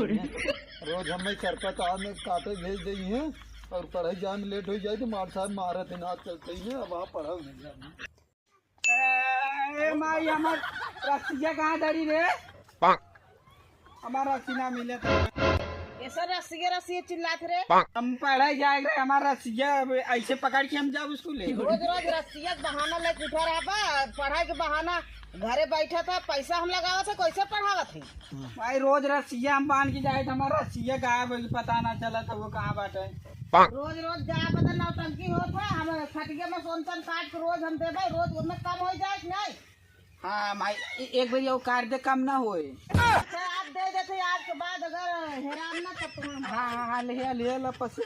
रोज हमें सरपत आज में काटे भेज दी है और पढ़ाई जाए में लेट हो जाए तो मार साहब मारा दिन हाथ चलते ही अब आप पढ़ाओ नहीं जाए। माई हमार रस्सिया कहाँ धरी रे? हमारा रस्सी ना मिले तो ऐसा रस्सी चिल्लाते रे। हम पढ़ाई जाए रहे, हमारा रस्सिया ऐसे पकड़ के हम जाओ स्कूल। रोज रोज रस्सिया बहाना लेके उठा रहा बा, पढ़ाई के बहाना घरे बैठा था, पैसा हम लगावा था, कैसे पढ़ावा थे? भाई रोज रस्सिया हम बांध के जाए तो हमारा रस्सिया गायब होगी, पता ना चला तो वो कहाँ बाटे। रोज रोज जा बदल नौटंकी होता है, हम खटिया में सोन काट के रोज हम दे भाई, रोज उनमें कम हो जाए नहीं। हाँ भाई एक बार ये काट दे कम ना होए। अच्छा आप दे देते आज के बाद अगर हैरान ना करते हैं। हाँ हाँ हाँ ले ला पस।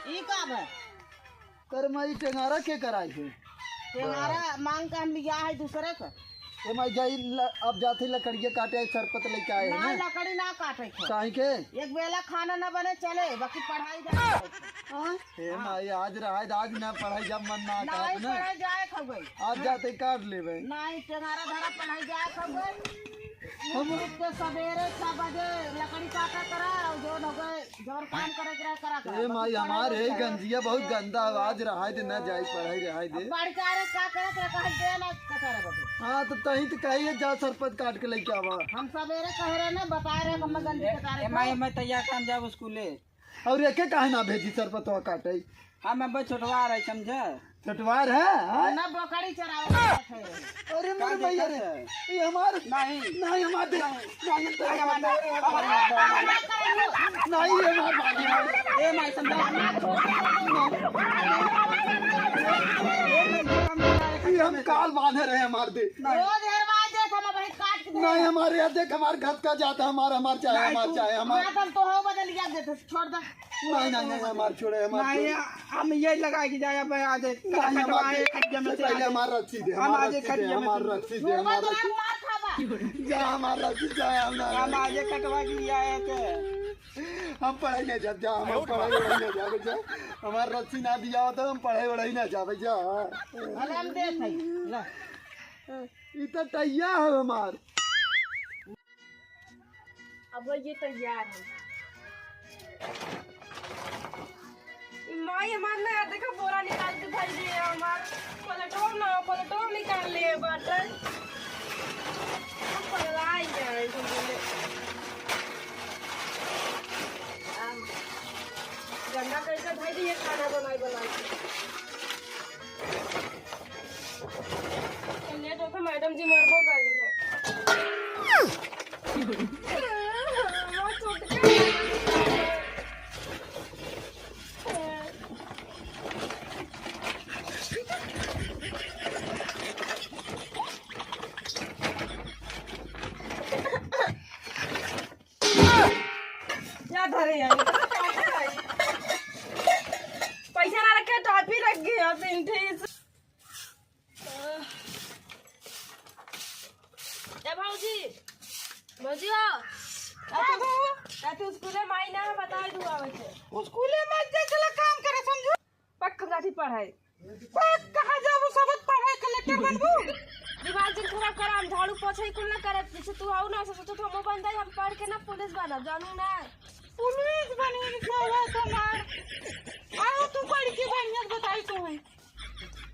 ई का है कर माई टेंगारा के कराई है तेरा मांग का हम लिया है दूसरे का। ये माई जाई अब जाते लकड़िया काटे सरपत लेके आए ना हैं लकड़ी ना काटे थे, काहे के एक बेला खाना न बने चले, बाकी पढ़ाई जाए। हे माई आज रहा आज ना पढ़ाई जब मन ना नहीं कहत ना पढ़ाई जाए खब गई, आज जाते काट लेबे नहीं टेंगारा धरा पढ़ाई जाए खब गई। हम के सवेरे 6 बजे लकड़ी काटा करा और जो हो गए जोर काम करे करा हे माई हमार है गंजिया बहुत गंदा आवाज रहा दे ना जाए पढ़ाई रहा दे पढ़ के अरे का करे तो कह दे ना कटा रे बटे। हाँ तो तही तो कहिए जा सरपत काट के लेके आवा हम सवेरे कह रहे ना बता रहे हम गंदी कटा रहे। मैं तैयार काम जाओ स्कूले और एके काहे ना भेजी सरपत हो काटे हाँ मैं बस छोटवा रहे समझे। चटवार है हाँ? ना बकरी चरावा थे। अरे मेरे भैया रे ये हमार नहीं नहीं हमार दे नहीं नहीं ये हमार बाली ए माई समझा ये हम काल बांधे रहे हमार दे रोज हरवा दे हम भाई काट के नहीं हमारे यहाँ देख हमार घर का जाता हमार चाहे हमार मातम तो हो बदल लिया दे छोड़ दे। नहीं हमार छोड़े हमार नहीं हम ये लगा के जाए भाई आज कटवाए खटिया में से पहले हमार रस्सी दे हमार रस्सी दे मुर्गा तो मार खावा। जा हमार रस्सी जाए हम आज कटवा के लिए आए थे। हम पढ़ाई नहीं जाते हम पढ़ाई उड़ाई नहीं जावे जा हमार रस्सी ना दिया हो तो हम पढ़ाई उड़ाई ना जावे जा अरे हम दे थई ला ई तो टैया है हमार अब ये तैयार है। माई हमार ना देखा बोरा निकाल के धर दिए हमार पलटो निकाल लिए बटन पलाई जाए तुम बोले गंदा कैसे भाई दिए खाना बनाई लेट होकर मैडम जी मरबो कर लीजिए। क्या धरे यार पैसा ना रखे टॉपी रख गया पिंठीस। भौजी हो तू स्कूले माई ना बता दू आवे छे स्कूले में जे चला काम करे समझो पक्का गाठी पढ़ाई कहाँ जाबू सबत पढ़ाई कलेक्टर बनबू। दिमाग दिन खराब कर हम झाड़ू पोछा ही कुल ना करे जैसे तू आओ ना सोचो तो हम बंदा हम पढ़ के ना पुलिस बनब जानू ना पुलिस बनी साला तुम्हार आओ तू पढ़ के बढ़िया बताई तो है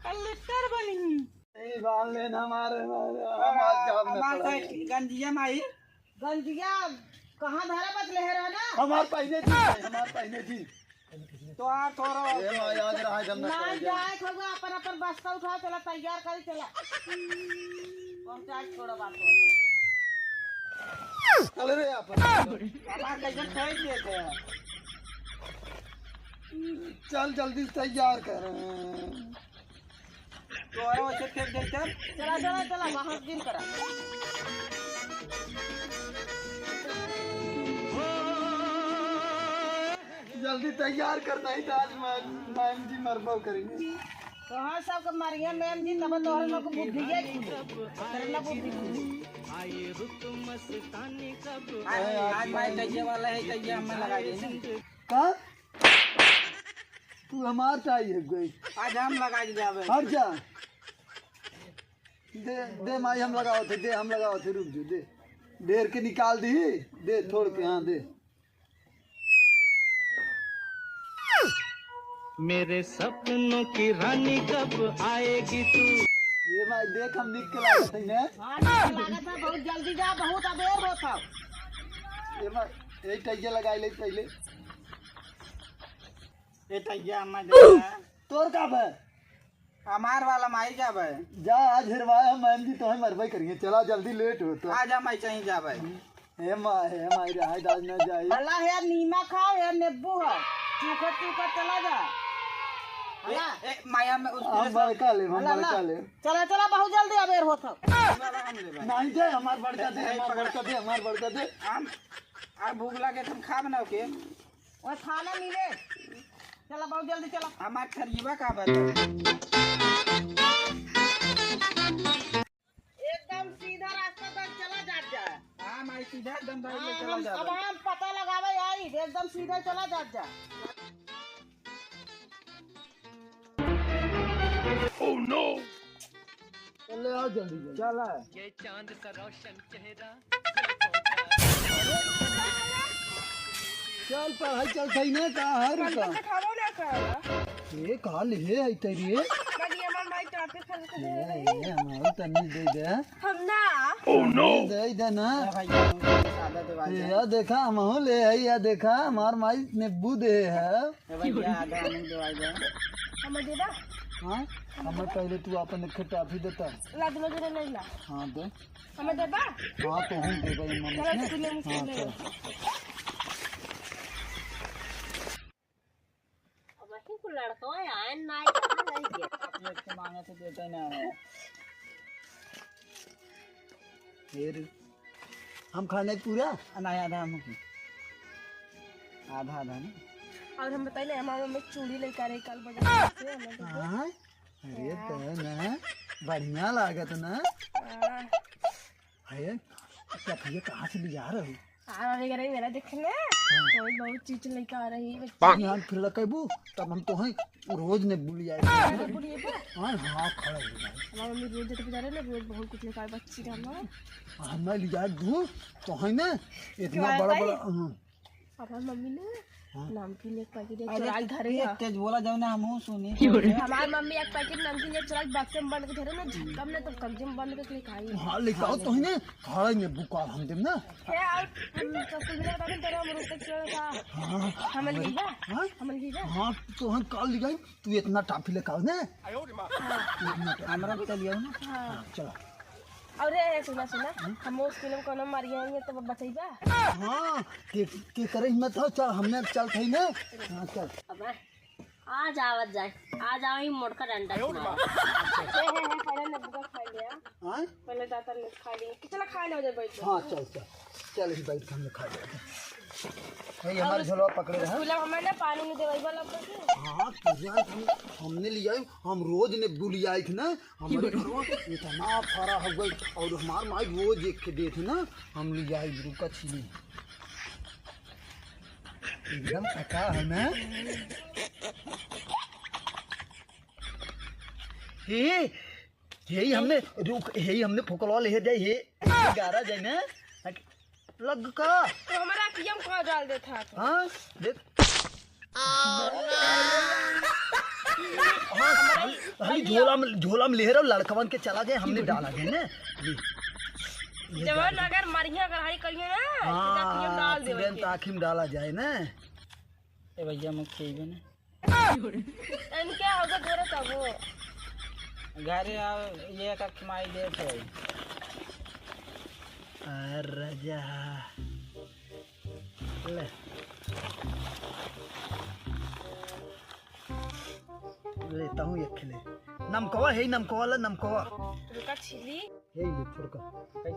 कलेक्टर बनी ए बाल लेना हमारे हमार जाब में हमार गंजिया माई गंजिया कहाँ धरा बदले है ना हमार पहने जी तो आ थोड़ा ए मां याद रहा जब ना ना जाए खगा अपन बस्ता उठा चला तैयार कर चला पंचायत छोड़ा बात चल रे अपन हमार कैसे ठोक देते हैं। चल जल्दी तैयार कर तो आरो से फेंक दे चला वहां दिन करा जल्दी तैयार करना ही आज मैम जी मरबो करेंगे कहाँ सब मरिया मैम जी तब तोहरे लोग को बुद्धि है करना बुद्धि आज भाई तैयार वाला है तैयार हम लगा देंगे कहाँ तू हमार चाहिए गई आज हम लगा के जावे हट जा दे माई हम लगाओ थे, दे हम लगाओ थे, रुक जो दे ढेर के निकाल दी, दे थोड़ के, हाँ दे। मेरे सपनों की रानी कब आएगी तू? ये माई देख हम निक के लागत है ने। हाँ लागत है, बहुत जल्दी जा, बहुत अबेर होता। ये माई एक टैया लगाई ले पहले। ए टैया हमार देना तोर का बे हमार वाला माई जाबे। जा आज हिरवाए हम मैम जी तो हम मरबे करिए, चला जल्दी लेट हो तो। आज हम चाहिए जाबे। हे माई रहा दाज ना जाई। अल्लाह है नीमक खाओ है नींबू है, चूखा चूखा चला जा। ए माया में हम बड़का ले, हम बड़का ले। चला चला बहुत जल्दी अबेर होता। नहीं दे हमार बड़का दे, हमार बड़का दे, हमार बड़का दे। हम आ भूख लगे तुम खा बनाओ के वो खाना मिले। चला बहुत जल्दी चला। हमार खरीबा का बता। एकदम सीधा रास्ता तक चला जा। हां माई सीधा एकदम गाड़ी ले हाँ, चला अब जाबे। हम पता लगावे आई, एकदम सीधा चला जा। चले आओ जल्दी जल्दी। चला ये चांद सा रोशन चेहरा। चल पढ़ाई चल सही ने का है रुका। खावो ना खाला ये का ले है तेरी ये बाकी हमार माई टापे खा के दे ये हमारे तन्नी दे दे। हम ना दे दे ना। भैया सादा दे भाई। ये देखा हम ले है, या देखा हमार माई नींबू दे है। भैया आधा नहीं दवाई दे। हम देबा हाँ हमें पहले तू अपन खटाफी देता। ला दे ले ले ला हाँ दे। हम देबा हाँ तो हम दे भाई मम्मी चलो ने। स्कूल में हाँ ले चल। लड़का आए ना नहीं गया एक से मांगे तो देते ना है। फिर हम खाने पूरा नहीं आधा हम आधा आधा नहीं। और हम बताइए हमारे में चूड़ी लेकर आ रही कल बाजार से हमें दे दो। हाँ अरे तो ना बढ़िया लागत ना है। क्या भैया कहाँ से ले जा रहे हो? आ रही मेरा देखने कोई बहुत चीज लेकर आ रही है यहाँ फिर लकबू तब हम तो हैं रोज ने भूल जाए। बुढ़ी है हाँ हाँ खड़ा हो जाए। हमारी मम्मी रोज जाते बाजार ना रोज बहुत कुछ लेकर बच्ची का हमें ले जाए दूर तो है ना इतना क्यों बड़ा भाई? बड़ा। हाँ हमारी मम्मी ने नमकीन एक पैकेट चुराई धरे अरे तेज बोला जाओ ना हम सुनी। हमारी मम्मी एक पैकेट नमकीन एक चुराई बक्से में बंद के धरे ना झटकम ने तो कब्जे में बंद करके खाई हाँ लेके आओ तो है ना खड़ा ने बुका हम देम ना। है और हम तो कुछ नहीं बता तेरे हम रोज तक चुरा हाँ हम ले गया हाँ हम ले गया हाँ तो हम काल ले गए तू इतना टाफी लेके आओ ना। हमरा भी चलिए ना। हां चलो और सुना सुना हम उस फिल्म को नाम मारी आएंगे तो बचैबा हाँ के करे हिम्मत हो चल हमने चल थई ना। हाँ चल अबे आज आवत जाए आज आओ ही मोड़का डंडा मारो पहले ने बुका खा लिया हाँ पहले दाता ने खा लिया कितना खा ले बैठ हाँ चल चल चल ही बैठ के हमने खा लिया। भाई हमारे झोला पकड़े रहे। फिल्म हमें ना पानी में देवाई वाला पर हाँ तुझे हमने लिया हम रोज ने बुली आई थी ना हमारे घर में इतना फरा हो गई और हमार माई रोज एक के दे थे ना हम ले आई रुका छिली एकदम पका है ना। हे यही हमने रुक यही हमने फोकलवा ले जाए हे गारा जाए ना लग का। तो हमारा पीएम को डाल देता था हाँ देख हाँ झोला में ले रहा लड़कवन के चला गए हमने डाला गया ना। जवान अगर मरिया गढ़ाई करिए ना सीधा पीएम डाल हाँ दे तुरंत आँखी में डाला जाए ना। ए भैया मुझ खेबे ना इनके होगा तेरे तब वो घरे आओ ये का कमाई दे थे। राजा ले लेता हूँ एक खिले नमकवा है नमकवा ला नमकवा रुका छिली है ले छोड़ कर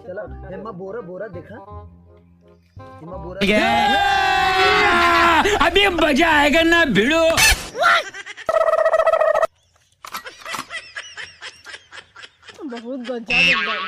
चला हे मां बोरा बोरा देखा हे मां बोरा अभी मजा आएगा ना भिड़ो। बहुत गजब एकदम